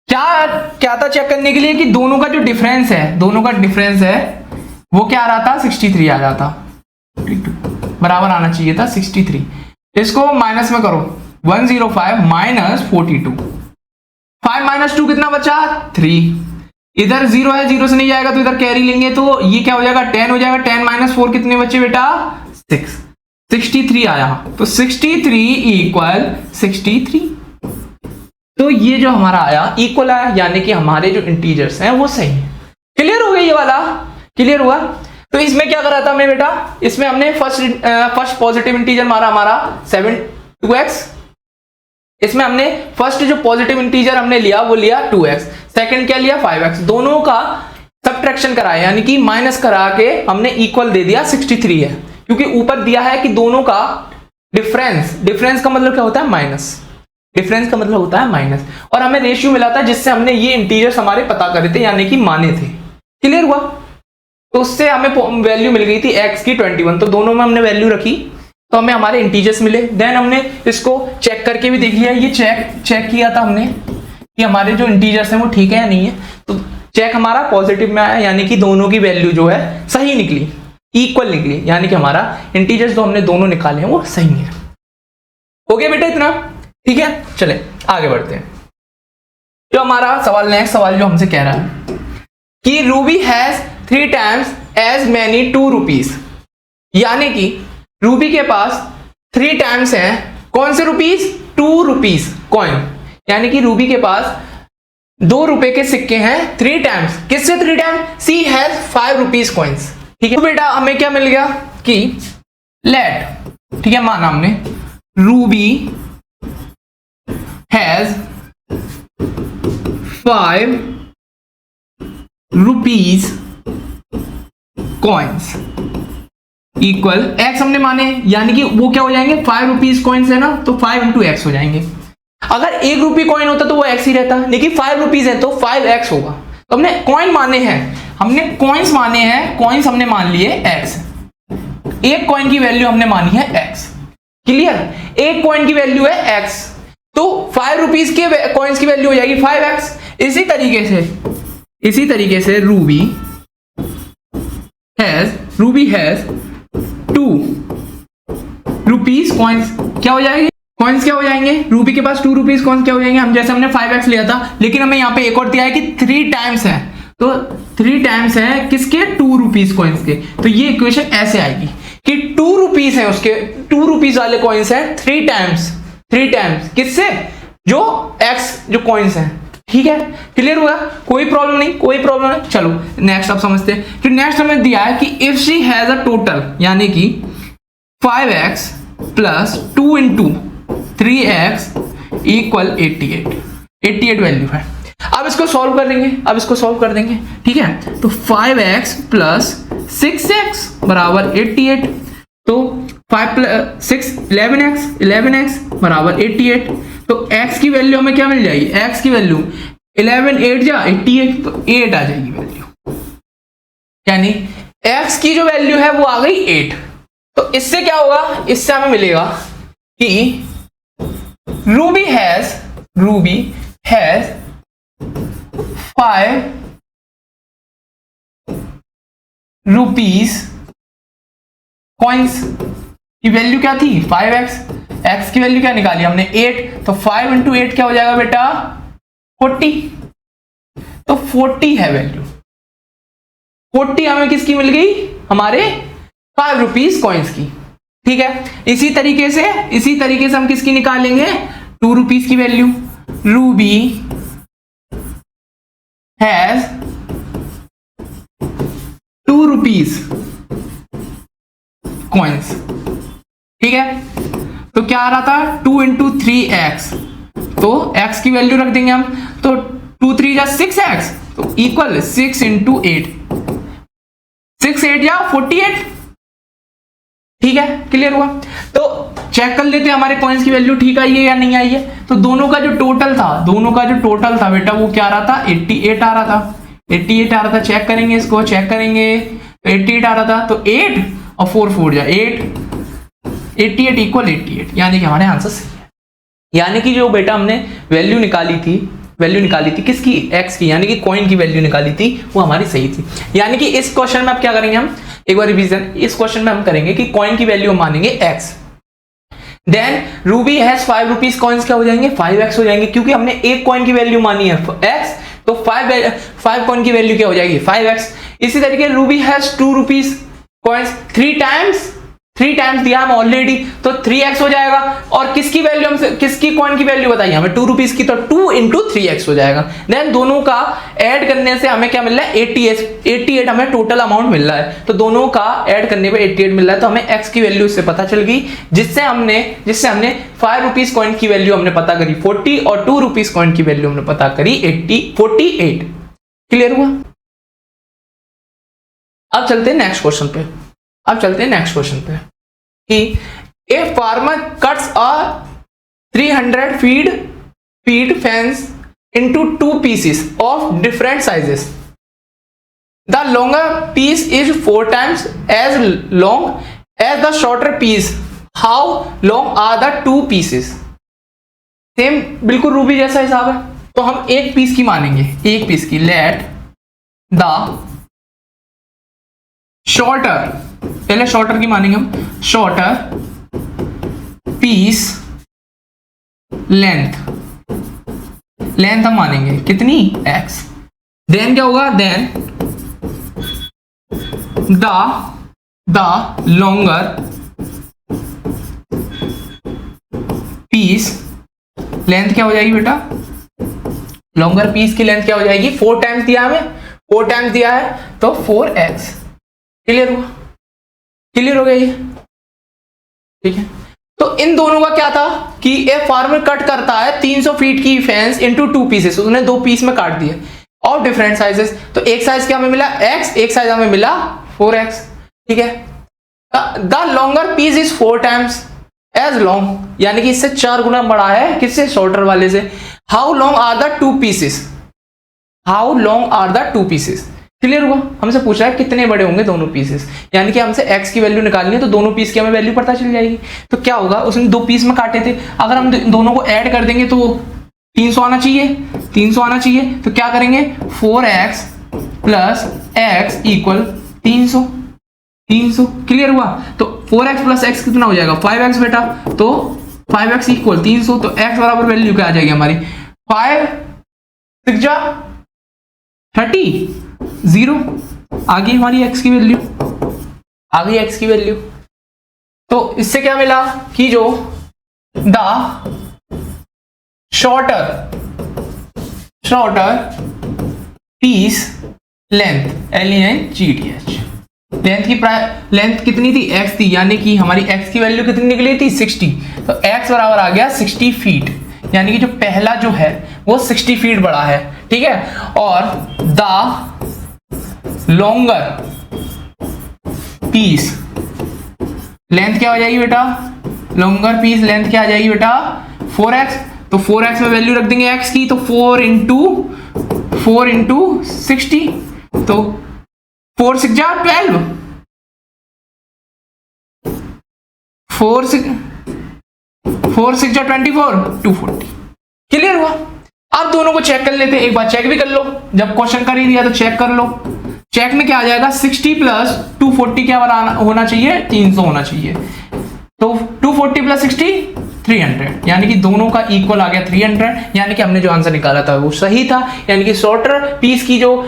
क्या था चेक करने के लिए कि दोनों का जो डिफरेंस है वो क्या आ रहा था 63 आ रहा था, 42 बराबर आना चाहिए था 63। इसको माइनस में करो, 105 माइनस 42, 5 माइनस 2 कितना बचा 3, इधर 0 है, 0 से नहीं जाएगा तो इधर कैरी लेंगे, तो ये क्या हो जाएगा 10 हो जाएगा, 10 माइनस 4 कितने बचे बेटा 6, 63 आया, तो 63 = 63। तो ये जो हमारा आया इक्वल आया, यानी कि हमारे जो इंटीजर्स हैं वो सही है। क्लियर हो गया ये वाला, क्लियर हुआ। तो इसमें क्या करा था हमने बेटा, इसमें हमने फर्स्ट पॉजिटिव इंटीजर मारा हमारा 2x, इसमें हमने फर्स्ट जो पॉजिटिव इंटीजर हमने लिया वो लिया 2x, सेकंड क्या लिया 5x, दोनों का सब्ट्रैक्शन कराया, यानी कि माइनस करा के हमने इक्वल दे दिया 63 है, क्योंकि ऊपर दिया है कि दोनों का डिफरेंस का मतलब क्या होता है माइनस, और हमें रेशियो मिला था जिससे हमने ये इंटीजर्स हमारे पता करे थे, यानी कि माने थे। क्लियर हुआ? तो उससे हमें वैल्यू मिल गई थी x की 21, तो दोनों में हमने वैल्यू रखी तो हमें हमारे इंटीजर्स मिले। देन हमने इसको चेक करके भी देख लिया, ये चेक किया था हमने कि हमारे जो इंटीजर्स हैं वो ठीक है या नहीं है, तो चेक हमारा पॉजिटिव में आया, यानी कि दोनों की वैल्यू जो है सही निकली, इक्वल निकली, यानी कि हमारा इंटीजर्स जो हमने दोनों निकाले हैं वो सही है। हो गया बेटा इतना? ठीक है, चले आगे बढ़ते हैं। जो हमारा सवाल, नेक्स्ट सवाल जो हमसे कह रहा है कि Ruby has 3 times as many 2 rupees, यानी कि रूबी के पास 3 टाइम्स हैं कौन से रुपीज? 2 रुपीज कॉइन, यानी कि रूबी के पास 2 रुपए के सिक्के हैं 3 टाइम्स। किससे 3 times? She has 5 rupees coins. ठीक है, तो बेटा हमें क्या मिल गया कि लेट, ठीक है, माना हमने Ruby has 5 rupees coins equal x हमने माने, यानी कि वो क्या हो जाएंगे? 5 रुपीज कॉइन्स है ना, तो 5 इंटू एक्स हो जाएंगे। अगर 1 रुपये कॉइन होता तो वो एक्स ही रहता, लेकिन 5 रुपीज है तो 5x होगा। तो हमने कॉइन माने हैं, हमने कॉइन्स माने हैं, कॉइन्स हमने मान लिए x, एक कॉइन की वैल्यू हमने मानी है x। क्लियर? एक कॉइन की वैल्यू है x, तो 5 रुपीज के कॉइन्स की वैल्यू हो जाएगी 5x। इसी तरीके से रूबी हैज 2 रुपीज कॉइन्स, क्या हो जाएंगे? कॉइन्स क्या हो जाएंगे? रूबी के पास 2 रुपीज कॉइन्स क्या हो जाएंगे? हम जैसे हमने 5x लिया था, लेकिन हमें यहाँ पे एक और दिया है कि 3 टाइम्स है, तो 3 टाइम्स है किसके? 2 रुपीज कॉइन्स के। तो ये इक्वेशन ऐसे आएगी कि 2 रुपीज है, उसके 2 रुपीज वाले कॉइन्स है 3 टाइम्स किससे? जो x जो कॉइन्स है। ठीक है, क्लियर हुआ? कोई प्रॉब्लम नहीं। चलो नेक्स्ट आप समझते हैं। जो नेक्स्ट हमें दिया है कि if she has a total, यानी कि 5x plus 2 into 3x equal 88 value है। अब इसको सॉल्व कर देंगे, ठीक है। तो 5x प्लस 6x बराबर 88, तो 5 प्लस 6 11x बराबर 88। तो x की वैल्यू हमें क्या मिल जाएगी? x की वैल्यू 11 8 जा 88, तो 8 आ जाएगी वैल्यू, यानी x की जो वैल्यू है वो आ गई 8। तो इससे क्या होगा? इससे हमें मिलेगा कि रूबी हैज 5 रुपीज कॉइन्स की वैल्यू क्या थी? 5x, x की वैल्यू क्या निकाली हमने? 8, तो 5 इंटू 8 क्या हो जाएगा बेटा? 40, तो 40 है वैल्यू। 40 हमें किसकी मिल गई? हमारे 5 रुपीज कॉइन्स की। ठीक है, इसी तरीके से हम किसकी निकालेंगे? 2 रुपीज की value. Ruby has 2 rupees coins, ठीक है। तो क्या आ रहा था? 2 इंटू 3x, तो x की वैल्यू रख देंगे हम, तो 2 3 जा 6x, तो इक्वल 6 इंटू 8, 6 8 जा 48। ठीक है, क्लियर हुआ? तो चेक कर लेते हैं हमारे कॉइन्स की वैल्यू ठीक आई है या नहीं आई है। तो दोनों का जो टोटल था बेटा वो क्या आ रहा था? 88 आ रहा था। चेक करेंगे इसको, 88 आ रहा था, तो 8 और 4 4 जा 8, 88 इक्वल 88, यानी कि हमारे आंसर सही है। यानी कि जो बेटा हमने वैल्यू निकाली थी किसकी? x की, यानी कि कॉइन की वैल्यू निकाली थी वो हमारी सही थी। यानी कि इस क्वेश्चन में अब क्या करेंगे हम? एक बार रिवीजन, इस क्वेश्चन में हम करेंगे कि कॉइन की वैल्यू हम मानेंगे x, then Ruby has 5 rupees coins क्या हो जाएंगे? 5x हो जाएंगे, क्योंकि हमने एक कॉइन की वैल्यू मानी है x, तो 5 कॉइन की वैल्यू क्या हो जाएगी? 5x। इसी तरीके Ruby has 2 rupees coins 3 times दिया हम ऑलरेडी, तो 3x हो जाएगा। और किसकी वैल्यू हमसे, किसकी कॉइन की वैल्यू बताइए हमें? 2 रुपीज की, तो 2 इंटू 3x हो जाएगा। देन दोनों का ऐड करने से हमें क्या मिल रहा है? 88 हमें टोटल अमाउंट मिल रहा है, तो दोनों का ऐड करने पे 88 मिल रहा है। तो हमें x की वैल्यू इससे पता चल गई, जिससे हमने 5 रुपीज कॉइन की वैल्यू हमने पता करी 40, और 2 रुपीज कॉइन की वैल्यू हमने पता करी 48। क्लियर हुआ? अब चलते हैं नेक्स्ट क्वेश्चन पे कि a farmer cuts a 300 feet fence into 2 pieces of different sizes. The longer piece is 4 times as long as the shorter piece, how long are the 2 pieces। Same बिल्कुल रूबी जैसा हिसाब है, तो हम एक पीस की मानेंगे, एक पीस की। लेट द शॉर्टर, पहले शॉर्टर की मानेंगे हम, शॉर्टर पीस लेंथ, लेंथ हम मानेंगे कितनी, x। देन क्या होगा, then the longer piece length क्या हो जाएगी बेटा, लॉन्गर पीस की लेंथ क्या हो जाएगी, 4 times दिया हमें, 4 times दिया है तो 4x। क्लियर हुआ, क्लियर हो गया ये, ठीक है। तो इन दोनों का क्या था कि एक फार्मर कट करता है 300 फीट की फेंस इनटू 2 pieces, उसने 2 पीस में काट दिए और डिफरेंट साइजेस। तो एक साइज क्या हमें मिला x, एक साइज हमें मिला 4x, ठीक है। The longer piece is 4 times as long, यानी कि इससे 4 गुना बड़ा है, किससे, शॉर्टर वाले से। How long are the 2 pieces, how long are the 2 pieces। Clear हुआ, हमसे पूछ रहा है कितने बड़े होंगे दोनों पीसेस, यानी कि हमसे x की वैल्यू निकालनी है, तो दोनों पीस की हमें वैल्यू पता चल जाएगी। तो क्या होगा, उसने 2 पीस में काटे थे, अगर हम दोनों को ऐड कर देंगे तो 300 आना चाहिए, 300 आना चाहिए। तो क्या करेंगे, 4x plus x equal 300, 300। Clear हुआ, तो 4x प्लस x कितना हो जाएगा, 5x बेटा। तो 5x इक्वल 300, तो x बराबर वैल्यू क्या आ जाएगी हमारी, 5 6 जा 30, 0 आ गई हमारी x की वैल्यू, आ गई x की वैल्यू। तो इससे क्या मिला कि जो the shorter piece length, LENGTH, length की लेंथ कितनी थी, x थी, यानी कि हमारी x की वैल्यू कितनी निकली थी, 60। तो x बराबर आ गया 60 फीट, यानी कि जो पहला जो है वो 60 फीट बड़ा है, ठीक है। और द लॉन्गर पीस लेंथ क्या हो जाएगी बेटा, लॉन्गर पीस लेंथ क्या आ जाएगी बेटा, 4x। तो 4x में वैल्यू रख देंगे x की, तो 4 इंटू 60, तो 4 6 जा 12, 4 6 जा 24, 240। क्लियर हुआ। अब दोनों को चेक कर लेते हैं, एक बार चेक भी कर लो, जब क्वेश्चन कर ही दिया तो चेक कर लो। चेक में क्या आ जाएगा, 60 प्लस 240 क्या होना चाहिए, 300 होना चाहिए। तो 240 प्लस 60 300, यानी कि दोनों का इक्वल आ गया 300, यानी कि हमने जो आंसर निकाला था वो सही था। यानी कि शॉर्टर पीस की जो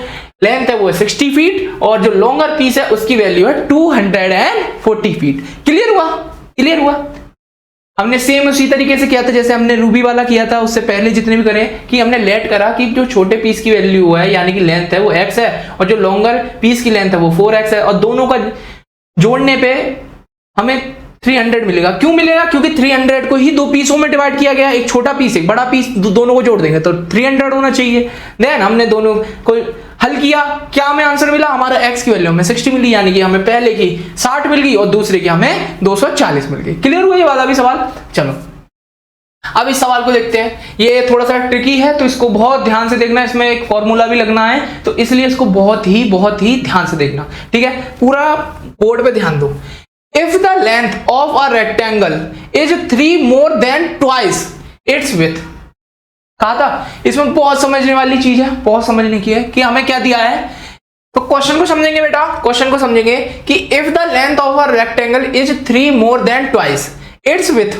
लेंथ है वो है 60 फीट और जो लॉन्गर पीस है उसकी वैल्यू है 240 फीट। क्लियर हुआ, क्लियर हुआ। हमने सेम उसी तरीके से किया था जैसे हमने रूबी वाला किया था, उससे पहले जितने भी करें कि हमने लेट करा कि जो छोटे पीस की वैल्यू है यानी कि लेंथ है वो x है और जो लॉन्गर पीस की लेंथ है वो 4x है, और दोनों का जोड़ने पे हमें 300 मिलेगा। क्यों मिलेगा, क्योंकि 300 को ही 2 पीसों में डिवाइड किया गया, एक छोटा पीस एक बड़ा पीस, दोनों को जोड़ देंगे तो 300 होना चाहिए। देन हमने दोनों को हल किया, क्या हमें आंसर मिला, हमारा x की वैल्यू हमें 60 मिली, यानी कि हमें पहले की 60 मिल गई और दूसरे की हमें 240 मिल गई। क्लियर हुआ ये वाला भी सवाल। चलो अब इस सवाल को देखते हैं, ये थोड़ा सा ट्रिकी है तो इसको बहुत ध्यान से देखना, इसमें एक फॉर्मूला भी लगना है तो इसलिए इसको बहुत ही ध्यान से देखना, ठीक है। पूरा बोर्ड पे ध्यान दो। If the length of a rectangle is 3 more than twice its width, कहा था इसमें बहुत समझने वाली चीज है, बहुत समझने की है कि हमें क्या दिया है। तो क्वेश्चन को समझेंगे बेटा, क्वेश्चन को समझेंगे कि if the length of a rectangle is 3 more than twice its width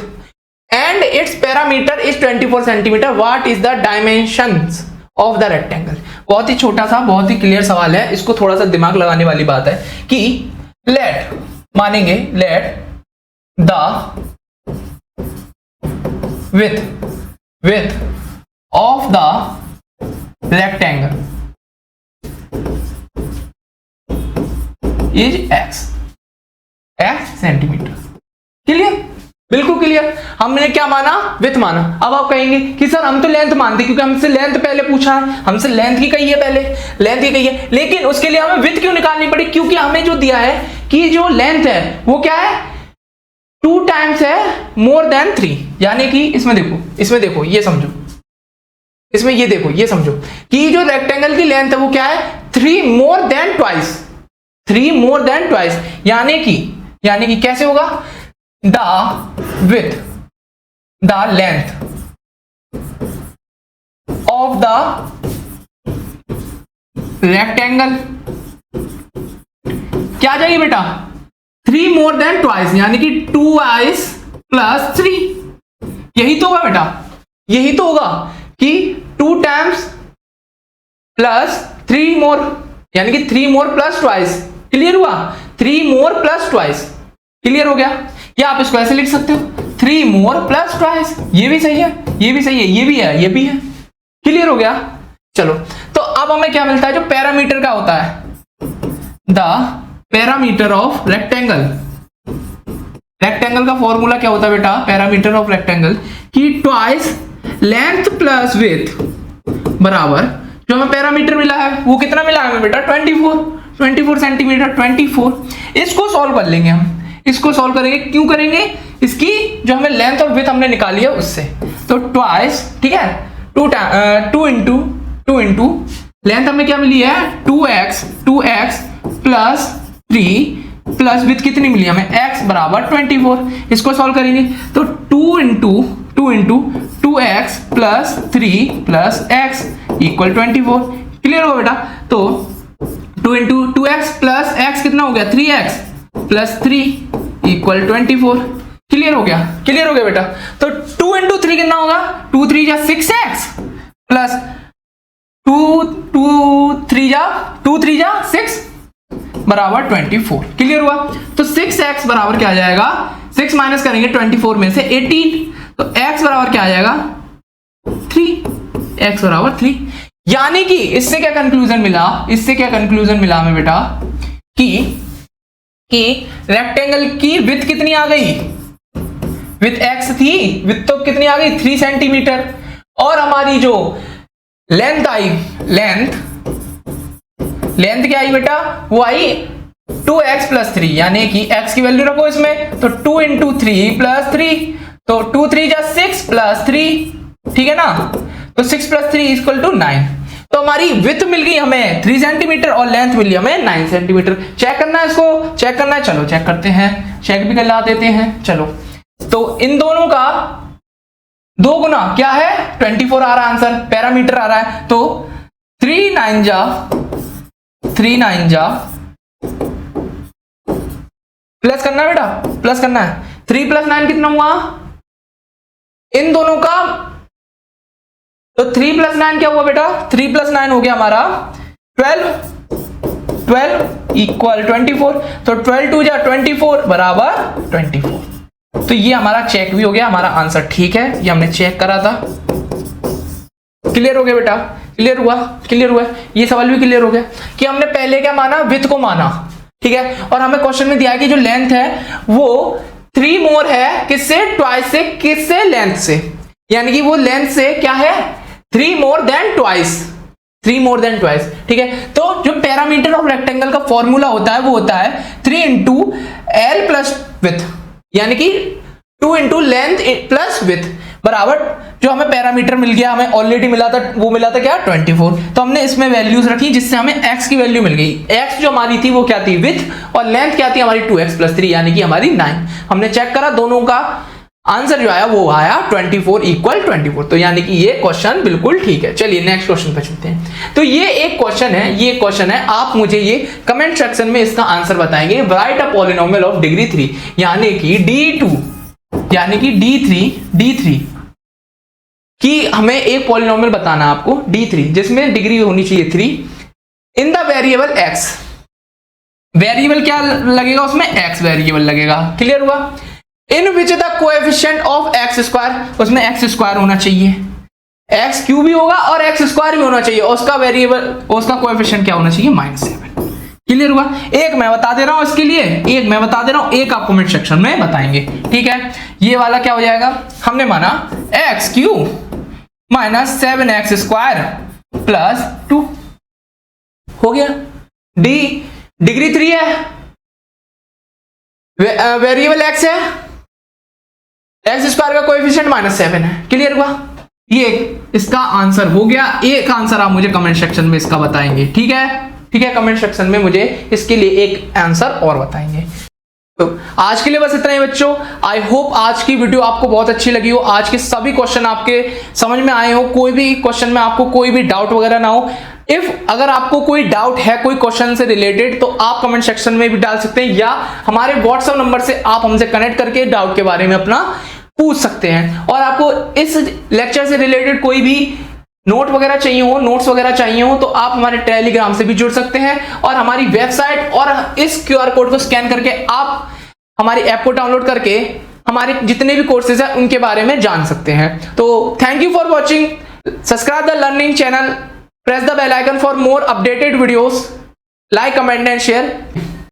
and its perimeter is 24 centimeter, what is the dimensions of the rectangle। बहुत ही छोटा सा बहुत ही क्लियर सवाल है, इसको थोड़ा सा दिमाग लगाने वाली बात है कि लेट मानेंगे, let the width of the rectangle is x centimetre. Clear, बिल्कुल क्लियर। हमने क्या माना, विथ माना। अब आप कहेंगे कि सर हम तो लेंथ मानते क्योंकि हमसे लेंथ पहले पूछा है, हमसे लेंथ की कही है, पहले लेंथ की कही है, लेकिन उसके लिए हमें विथ क्यों निकालनी पड़ी, क्योंकि हमें जो दिया है कि जो लेंथ है वो क्या है 2 टाइम्स है मोर देन 3, यानी कि इसमें देखो ये समझो, इसमें ये देखो ये समझो कि जो रेक्टेंगल की लेंथ है वो क्या है 3 more than twice, 3 more than twice, यानी कि कैसे होगा, the with, the length of the rectangle क्या आ जाएगी बेटा, 3 मोर देन ट्वाइस, यानी कि 2i प्लस 3, यही तो होगा बेटा, यही तो होगा कि 2 टाइम्स प्लस 3 मोर, यानी कि 3 मोर प्लस ट्वाइस, क्लियर हुआ, 3 मोर प्लस ट्वाइस, क्लियर हो गया। या आप इसको ऐसे लिख सकते हो 3 मोर प्लस ट्वाइस, ये भी सही है, ये भी सही है, ये भी है, ये भी है, क्लियर हो गया। चलो तो अब हमें क्या मिलता है, जो पैरामीटर का होता है, the parameter of rectangle, rectangle का फॉर्मूला क्या होता है बेटा, पैरामीटर ऑफ रेक्टेंगल कि ट्वाइस लेंथ प्लस विड्थ बराबर, जो हमें पैरामीटर मिला है वो कितना मिला है हमें बेटा, 24 सेंटीमीटर, 24। इसको सॉल्व कर लेंगे हम, इसको सॉल्व करेंगे, क्यों करेंगे, इसकी जो हमें लेंथ और विड्थ हमने निकाली है उससे, तो ट्वाइस, ठीक है, 2 इंटू लेंथ हमें क्या मिली है, 2x प्लस 3 प्लस विड्थ कितनी मिली हमें, x बराबर 24। इसको सॉल्व करेंगे तो 2 into 2x plus 3 plus x equal 24, clear हो बेटा। तो 2 इंटू 2x प्लस x कितना हो गया, 3x प्लस 3 इक्वल 24, क्लियर हो गया, क्लियर हो गया बेटा। तो 2 इंटू 3 कितना होगा, 2 3 जा 6x प्लस 2 3 जा 6 बराबर 24, क्लियर हुआ। तो 6x बराबर क्या आ जाएगा, 6 माइनस करेंगे 24 में से 18, तो x बराबर क्या आ जाएगा 3, x बराबर 3। यानी कि इससे क्या कंक्लूजन मिला, इससे क्या कंक्लूजन मिला हमें बेटा कि रेक्टेंगल की विड्थ कितनी आ गई, विथ x थी, विड्थ तो कितनी आ गई 3 सेंटीमीटर, और हमारी जो लेंथ आई, लेंथ क्या आई बेटा, वो आई 2x प्लस 3, यानी कि x की वैल्यू रखो इसमें, तो 2 इंटू 3 प्लस 3, तो 2 3 जा 6 प्लस 3, ठीक है ना, तो 6 प्लस 3 इक्वल टू 9। तो हमारी विड्थ मिल गई हमें 3 सेंटीमीटर और लेंथ मिली हमें 9 सेंटीमीटर। चेक करना है, इसको चेक करना है, चलो चेक करते हैं, चेक भी कर देते हैं। चलो तो इन दोनों का 2 गुना क्या है, 24 आ रहा है आंसर, पैरामीटर आ रहा है, तो 3 9 जा प्लस करना है बेटा, प्लस करना है, 3 प्लस 9 कितना हुआ इन दोनों का, तो 3 प्लस 9 क्या हुआ बेटा, 3 प्लस 9 हो गया हमारा 12 इक्वल 24, तो 12 2 जा 24 बराबर 24। तो ये हमारा चेक भी हो गया, हमारा आंसर ठीक है, ये हमने चेक करा था। क्लियर हो गया बेटा, क्लियर हुआ, क्लियर हुआ, ये सवाल भी क्लियर हो गया कि हमने पहले क्या माना, विड्थ को माना, ठीक है, और हमें क्वेश्चन में दिया है कि जो लेंथ है वो 3 मोर है, किससे, ट्वाइस से, किससे, लेंथ से, यानी कि वो लेंथ से क्या है 3 more than twice, 3 more than twice, ठीक है। तो जो पैरामीटर ऑफ रेक्टेंगल का फॉर्मूला होता है वो होता है 3 इंटू एल प्लस विड्थ, यानी कि 2 इंटू लेंथ प्लस विड्थ बराबर, जो हमें पैरामीटर मिल गया, हमें ऑलरेडी मिला था, वो मिला था क्या 24, तो हमने इसमें वैल्यूज रखी जिससे हमें x की वैल्यू मिल गई। x जो हमारी थी वो क्या थी, विड्थ, और लेंथ क्या थी हमारी 2x प्लस 3, यानी कि हमारी 9। हमने चेक करा, दोनों का आंसर जो आया वो आया 24 इक्वल 24, तो यानी कि ये क्वेश्चन बिल्कुल ठीक है। चलिए नेक्स्ट क्वेश्चन पे चलते हैं। तो ये एक क्वेश्चन है, ये क्वेश्चन है, आप मुझे ये कमेंट सेक्शन में इसका आंसर बताएंगे। Right a polynomial of degree 3, यानी कि D2, यानी कि D3 कि हमें एक पॉलिनोमियल बताना है आपको D3 जिसमें डिग्री होनी चाहिए 3 in the variable x, variable क्या लगेगा उसमें, x वेरिएबल लगेगा, क्लियर हुआ। In which the coefficient of x square, उसमें x स्क्वायर होना चाहिए, x क्यूब भी होगा और x स्क्वायर भी होना चाहिए, उसका वेरिएबल, उसका कोएफिशिएंट क्या होना चाहिए, -7, क्लियर हुआ। एक मैं बता दे रहा हूं इसके लिए, एक मैं बता दे रहा हूं, एक आप कमेंट सेक्शन में बताएंगे, ठीक है। ये वाला क्या हो जाएगा, हमने माना x cube minus 7x square plus 2 हो गया। D डिग्री 3 है, वेरिएबल x है, x स्क्वायर का कोएफिशिएंट -7 है, क्लियर हुआ। ये इसका आंसर हो गया, एक आंसर आप मुझे कमेंट सेक्शन में इसका बताएंगे, ठीक है। ठीक है, कमेंट सेक्शन में मुझे इसके लिए एक आंसर और बताएंगे। तो आज के लिए बस इतना ही बच्चों। आई होप आज की वीडियो आपको बहुत अच्छी लगी हो, आज के सभी क्वेश्चन आपके समझ में आए हो, कोई भी क्वेश्चन में आपको कोई भी डाउट वगैरह ना हो। अगर आपको कोई डाउट है कोई क्वेश्चन से रिलेटेड तो आप कमेंट सेक्शन में भी डाल सकते हैं, या हमारे व्हाट्सएप नंबर से आप हमसे कनेक्ट करके डाउट के बारे में अपना पूछ सकते हैं। और आपको इस लेक्चर से रिलेटेड कोई भी नोट वगैरह चाहिए हो, नोट्स वगैरह चाहिए हो, तो आप हमारे टेलीग्राम से भी जुड़ सकते हैं, और हमारी वेबसाइट और इस क्यूआर कोड को स्कैन करके आप हमारी ऐप को डाउनलोड करके हमारे जितने भी कोर्सेज हैं उनके बारे में जान सकते हैं। तो thank you for watching, subscribe the learning channel, press the bell icon for more updated videos, like, comment and share.